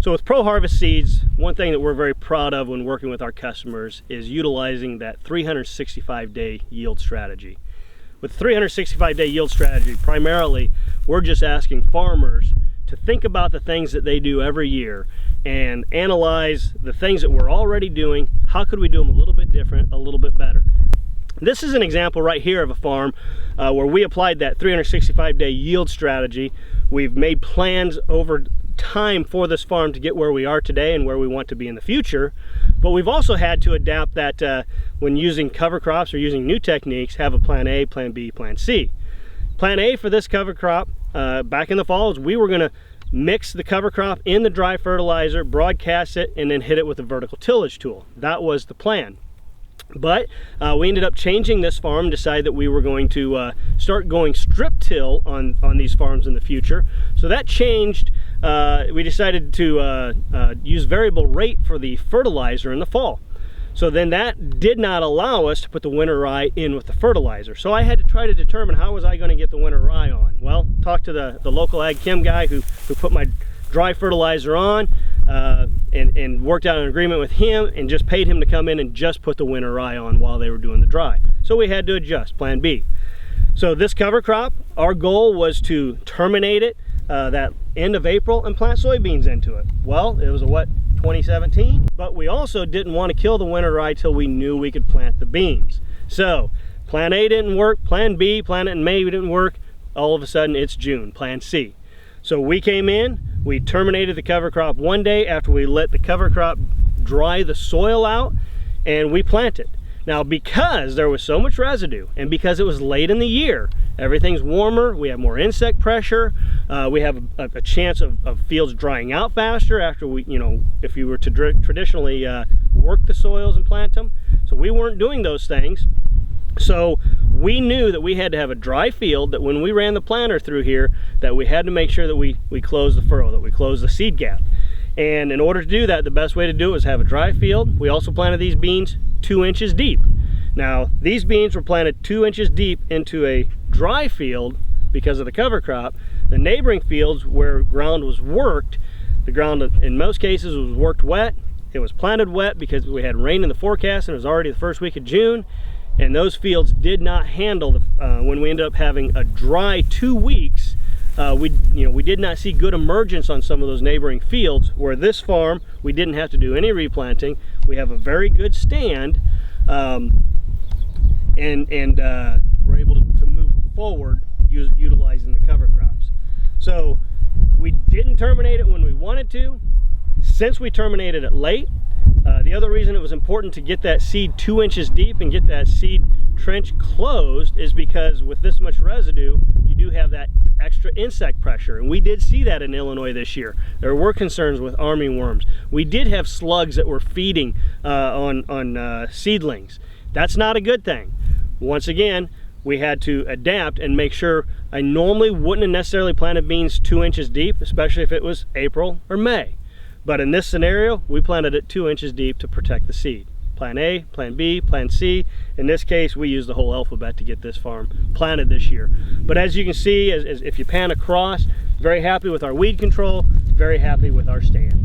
So with ProHarvest seeds, one thing that we're very proud of when working with our customers is utilizing that 365-day yield strategy. With 365-day yield strategy, primarily, we're just asking farmers to think about the things that they do every year and analyze the things that we're already doing. How could we do them a little bit different, a little bit better? This is an example right here of a farm where we applied that 365-day yield strategy. We've made plans over time for this farm to get where we are today and where we want to be in the future, but we've also had to adapt that when using cover crops or using new techniques, have a plan A, plan B, plan C. Plan A for this cover crop back in the fall is we were going to mix the cover crop in the dry fertilizer, broadcast it, and then hit it with a vertical tillage tool. That was the plan. But we ended up changing this farm, decided that we were going to start going strip till on these farms in the future. So that changed. We decided to use variable rate for the fertilizer in the fall. So then that did not allow us to put the winter rye in with the fertilizer. So I had to try to determine how was I going to get the winter rye on. Well, talked to the local ag chem guy who put my dry fertilizer on, and worked out an agreement with him and just paid him to come in and just put the winter rye on while they were doing the dry. So we had to adjust, plan B. So this cover crop, our goal was to terminate it that end of April and plant soybeans into it. Well, it was a wet 2017, but we also didn't want to kill the winter rye till we knew we could plant the beans. So plan A didn't work, plan B, plan it in May, didn't work. All of a sudden it's June, plan C. So we came in, we terminated the cover crop one day after we let the cover crop dry the soil out, and we planted. Now, because there was so much residue and because it was late in the year, everything's warmer, we have more insect pressure, we have a chance of fields drying out faster after we, if you were to traditionally work the soils and plant them. So we weren't doing those things. So we knew that we had to have a dry field, that when we ran the planter through here, that we had to make sure that we closed the furrow, that we closed the seed gap. And in order to do that, the best way to do it was have a dry field. We also planted these beans 2 inches deep. Now, these beans were planted 2 inches deep into a dry field because of the cover crop. The neighboring fields where ground was worked, the ground in most cases was worked wet. It was planted wet because we had rain in the forecast and it was already the first week of June. And those fields did not handle when we ended up having a dry 2 weeks. We did not see good emergence on some of those neighboring fields. Where this farm, we didn't have to do any replanting. We have a very good stand, and we're able to move forward utilizing the cover crops. So we didn't terminate it when we wanted to. Since we terminated it late, the other reason it was important to get that seed 2 inches deep and get that seed trench closed is because with this much residue, you do have that extra insect pressure. And we did see that in Illinois this year. There were concerns with armyworms. We did have slugs that were feeding on seedlings. That's not a good thing. Once again, we had to adapt and make sure. I normally wouldn't have necessarily planted beans 2 inches deep, especially if it was April or May. But in this scenario, we planted it 2 inches deep to protect the seed. Plan A, Plan B, Plan C. In this case, we used the whole alphabet to get this farm planted this year. But as you can see, if you pan across, very happy with our weed control, very happy with our stand.